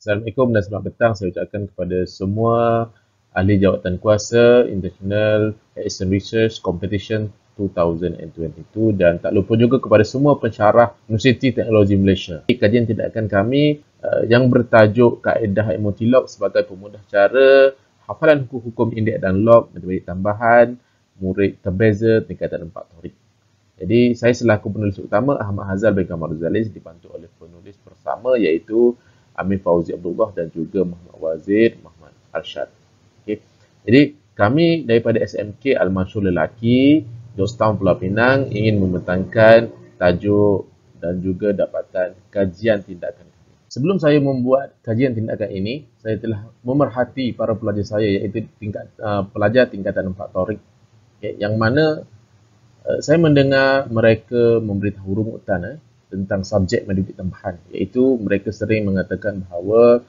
Assalamualaikum dan selamat petang saya ucapkan kepada semua ahli jawatan kuasa International Extension Research Competition 2022 dan tak lupa juga kepada semua pensyarah Universiti Teknologi Malaysia. Kajian tindakan kami yang bertajuk Kaedah Emotilog sebagai pemudah cara hafalan hukum-hukum indeks dan log, matematik tambahan, murid terbeza tingkatan 4 torik. Jadi saya selaku penulis utama Ahmad Hazal bin Kamal Zalis dibantu oleh penulis bersama iaitu Amir Fauzi Abdullah dan juga Muhammad Wazir Muhammad Arshad. Okay. Jadi kami daripada SMK Al-Mansur Lelaki Georgetown Pulau Pinang ingin membentangkan tajuk dan juga dapatan kajian tindakan kami. Sebelum saya membuat kajian tindakan ini, saya telah memerhati para pelajar saya iaitu pelajar tingkatan 4 torik, okay, yang mana saya mendengar mereka memberitahu rumutan tentang subjek matematik tambahan, iaitu mereka sering mengatakan bahawa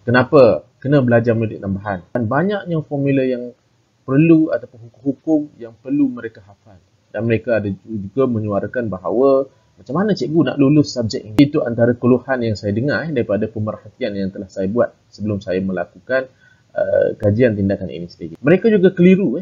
kenapa kena belajar matematik tambahan dan banyaknya formula yang perlu ataupun hukum-hukum yang perlu mereka hafal, dan mereka ada juga menyuarakan bahawa macam mana cikgu nak lulus subjek ini. Itu antara keluhan yang saya dengar daripada pemerhatian yang telah saya buat sebelum saya melakukan kajian tindakan ini sendiri. Mereka juga keliru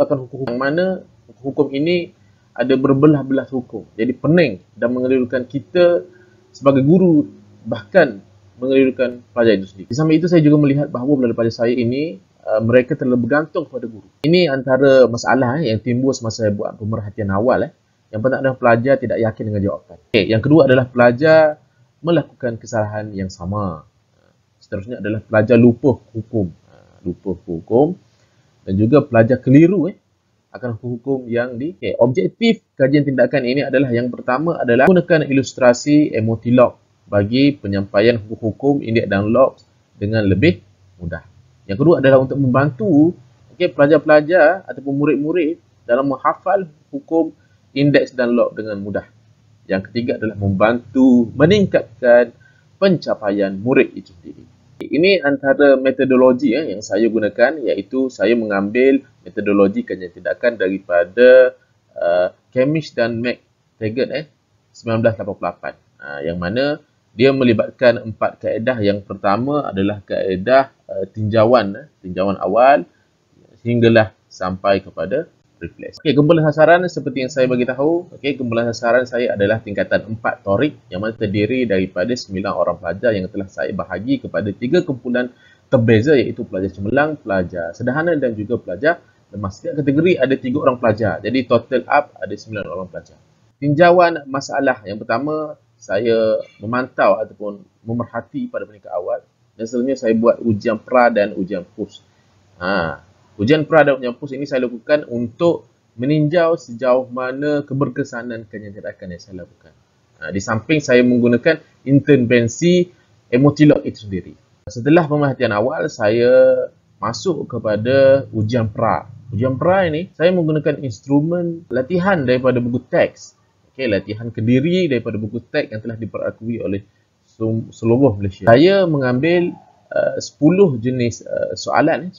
akan hukum yang mana hukum ini ada berbelah-belah hukum. Jadi pening dan mengelirukan kita sebagai guru, bahkan mengelirukan pelajar itu sendiri. Di samping itu saya juga melihat bahawa daripada saya ini mereka terlalu bergantung kepada guru. Ini antara masalah yang timbul semasa saya buat pemerhatian awal. Yang pertama adalah pelajar tidak yakin dengan jawapan. Yang kedua adalah pelajar melakukan kesalahan yang sama. Seterusnya adalah pelajar lupa hukum. Dan juga pelajar keliru akan hukum yang objektif kajian tindakan ini adalah yang pertama adalah gunakan ilustrasi emotilog bagi penyampaian hukum-hukum indeks dan log dengan lebih mudah. Yang kedua adalah untuk membantu pelajar-pelajar ataupun murid-murid dalam menghafal hukum indeks dan log dengan mudah. Yang ketiga adalah membantu meningkatkan pencapaian murid itu sendiri. Ini antara metodologi yang saya gunakan, iaitu saya mengambil metodologi kajian tindakan daripada Cambridge dan McTaggart 1988, yang mana dia melibatkan 4 kaedah. Yang pertama adalah kaedah tinjauan awal hinggalah sampai kepada refleks. Kumpulan sasaran seperti yang saya bagi tahu, kumpulan sasaran saya adalah tingkatan 4 torik yang mana terdiri daripada 9 orang pelajar yang telah saya bahagi kepada 3 kumpulan terbeza, iaitu pelajar cemerlang, pelajar sederhana dan juga pelajar lemas. Setiap kategori ada 3 orang pelajar. Jadi total up ada 9 orang pelajar. Tinjauan masalah yang pertama, saya memantau ataupun memerhati pada peringkat awal. Dan selanjutnya saya buat ujian pra dan ujian post. Ujian pra dan ujian post ini saya lakukan untuk meninjau sejauh mana keberkesanan kajian tindakan yang saya lakukan. Di samping saya menggunakan intervensi emotilog itu sendiri. Setelah pemerhatian awal, saya masuk kepada ujian pra. Ujian pra ini saya menggunakan instrumen latihan daripada buku teks. Latihan Kediri daripada buku teks yang telah diperakui oleh seluruh Malaysia. Saya mengambil 10 jenis soalan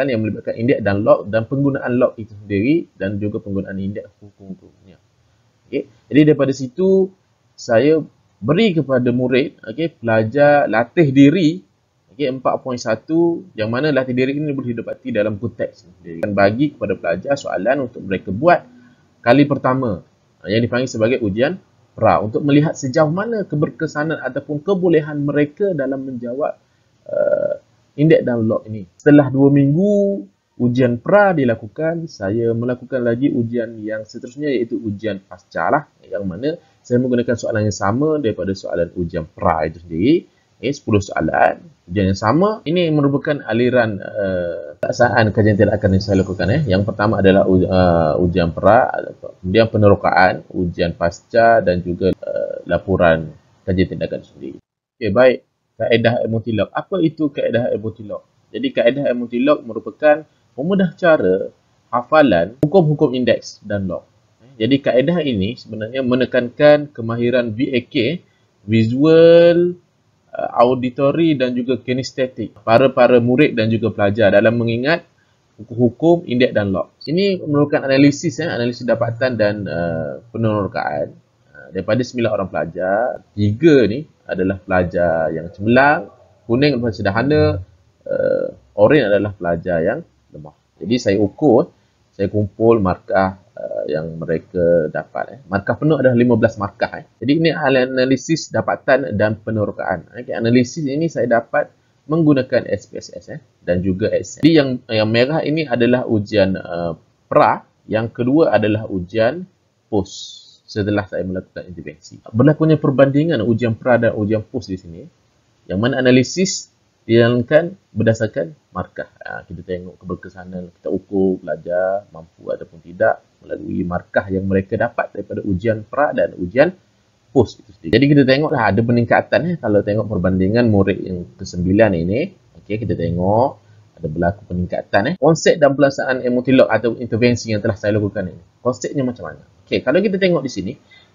yang melibatkan indeks dan log dan penggunaan log itu sendiri dan juga penggunaan indeks hukum-hukumnya. Jadi daripada situ saya beri kepada murid pelajar latih diri 4.1, yang mana latih diri ini boleh didapati dalam buku teks sendiri. Dan bagi kepada pelajar soalan untuk mereka buat kali pertama yang dipanggil sebagai ujian pra, untuk melihat sejauh mana keberkesanan ataupun kebolehan mereka dalam menjawab indeks dan log ini. Setelah 2 minggu ujian pra dilakukan, saya melakukan lagi ujian yang seterusnya, iaitu ujian pasca yang mana saya menggunakan soalan yang sama daripada soalan ujian pra itu sendiri. 10 soalan, ujian yang sama. Ini merupakan aliran pelaksanaan kajian tindakan yang saya lakukan. Yang pertama adalah ujian pra, kemudian penerokaan, ujian pasca dan juga laporan kajian tindakan sendiri. Baik. Kaedah emotilog. Apa itu kaedah emotilog? Jadi kaedah emotilog merupakan pemudah cara hafalan hukum-hukum indeks dan log. Jadi kaedah ini sebenarnya menekankan kemahiran VAK, visual, auditory dan juga kinestetik para murid dan juga pelajar dalam mengingat hukum, indeks dan log. Ini merupakan analisis dapatan dan penerokaan Daripada 9 orang pelajar, 3 ni adalah pelajar yang cemerlang, kuning adalah sederhana, oren adalah pelajar yang lemah. Jadi saya ukur, saya kumpul markah yang mereka dapat. Markah penuh adalah 15 markah. Jadi ini analisis dapatan dan penerokaan. Analisis ini saya dapat menggunakan SPSS dan juga Excel. Jadi yang merah ini adalah ujian pra, yang kedua adalah ujian post setelah saya melakukan intervensi. Berlakunya perbandingan ujian pra dan ujian post di sini, yang mana analisis dijalankan berdasarkan markah. Kita tengok keberkesanan, kita ukur pelajar mampu ataupun tidak melalui markah yang mereka dapat daripada ujian pra dan ujian post itu sendiri. Jadi kita tengoklah ada peningkatan. Kalau tengok perbandingan murid yang ke-9 ini, kita tengok ada berlaku peningkatan. Konsep dan pelaksanaan emotilog atau intervensi yang telah saya lakukan ini, konsepnya macam mana? Kalau kita tengok di sini,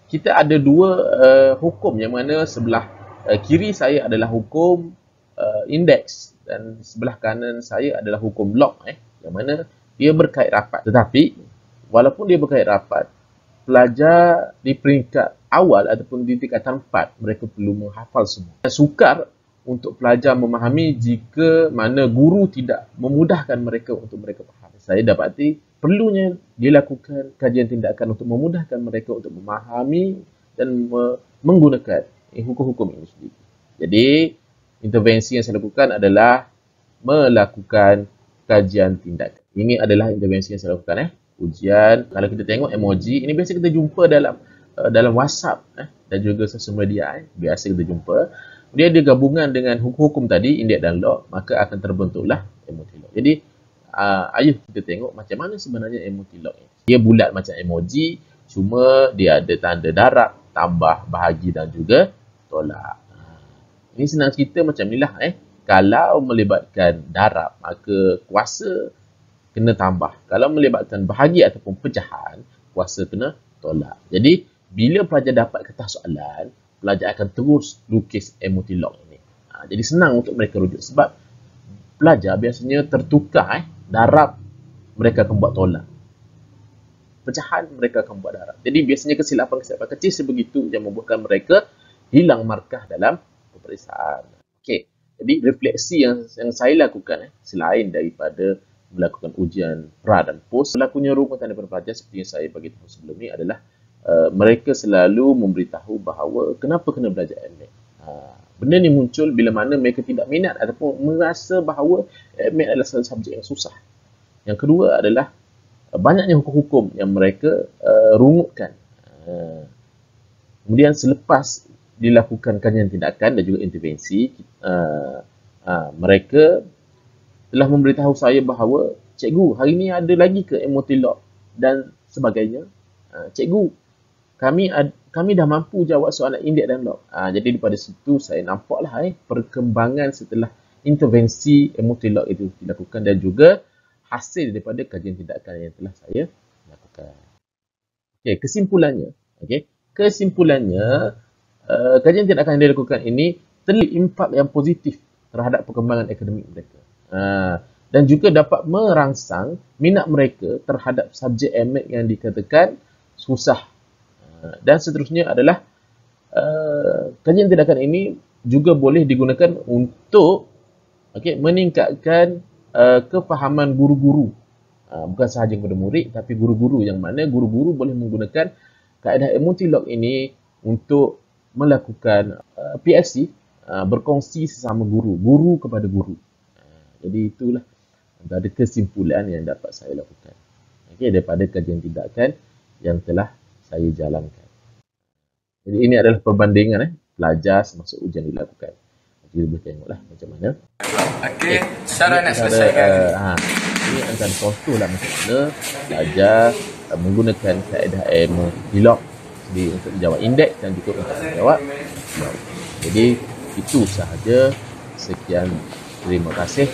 kita ada 2 hukum, yang mana sebelah kiri saya adalah hukum indeks dan sebelah kanan saya adalah hukum log, yang mana dia berkait rapat. Tetapi walaupun dia berkait rapat, pelajar di peringkat awal ataupun di tingkatan 4 mereka perlu menghafal semua. Sukar untuk pelajar memahami jika mana guru tidak memudahkan mereka untuk mereka faham. Saya dapati perlunya dilakukan kajian tindakan untuk memudahkan mereka untuk memahami dan menggunakan hukum-hukum ini sendiri. Jadi intervensi yang saya lakukan adalah melakukan kajian tindakan. Ini adalah intervensi yang saya lakukan. Ujian, kalau kita tengok emoji, ini biasa kita jumpa dalam WhatsApp dan juga sosial media. Biasa kita jumpa. Dia ada gabungan dengan hukum-hukum tadi, indeks dan log, maka akan terbentuklah emotilog. Jadi, ayuh kita tengok macam mana sebenarnya emotilog ini. Dia bulat macam emoji, cuma dia ada tanda darab, tambah, bahagi dan juga tolak. Ini senang cerita macam inilah. Kalau melibatkan darab, maka kuasa kena tambah. Kalau melibatkan bahagi ataupun pecahan, kuasa kena tolak. Jadi, bila pelajar dapat kertas soalan, pelajar akan terus lukis emotilog ini. Jadi senang untuk mereka rujuk sebab pelajar biasanya tertukar. Darab mereka akan buat tolak, pecahan mereka akan buat darab. Jadi biasanya kesilapan kecil sebegitu yang membuatkan mereka hilang markah dalam peperiksaan. Jadi refleksi yang saya lakukan selain daripada melakukan ujian pra dan post, berlakunya rumutan daripada pelajar seperti yang saya bagi tahu sebelum ni adalah mereka selalu memberitahu bahawa kenapa kena belajar MAT. Benda ni muncul bila mana mereka tidak minat ataupun merasa bahawa MAT adalah satu subjek yang susah. Yang kedua adalah banyaknya hukum-hukum yang mereka rumuskan. Kemudian selepas dilakukan kajian tindakan dan juga intervensi, mereka telah memberitahu saya bahawa, cikgu, hari ni ada lagi ke emotilog dan sebagainya. Cikgu, kami dah mampu jawab soalan indeks dan log. Jadi daripada situ saya nampaklah perkembangan setelah intervensi emotilog itu dilakukan dan juga hasil daripada kajian tindakan yang telah saya lakukan. Kesimpulannya, kajian tindakan yang dilakukan ini telah impak yang positif terhadap perkembangan akademik mereka. Dan juga dapat merangsang minat mereka terhadap subjek MAT yang dikatakan susah. Dan seterusnya adalah kajian tindakan ini juga boleh digunakan untuk meningkatkan kefahaman guru-guru. Bukan sahaja kepada murid, tapi guru-guru, yang mana guru-guru boleh menggunakan kaedah emotilog ini untuk melakukan PFC, berkongsi sesama guru kepada guru. Jadi itulah antara kesimpulan yang dapat saya lakukan daripada kajian tindakan yang telah saya jalankan. Jadi ini adalah perbandingan pelajar semasa ujian dilakukan. Kita boleh tengoklah macam mana. Cara nak selesaikan. Ini antara contoh lah macam mana pelajar menggunakan kaedah emotilog untuk menjawab indeks dan juga untuk menjawab log. Jadi itu sahaja. Sekian, terima kasih.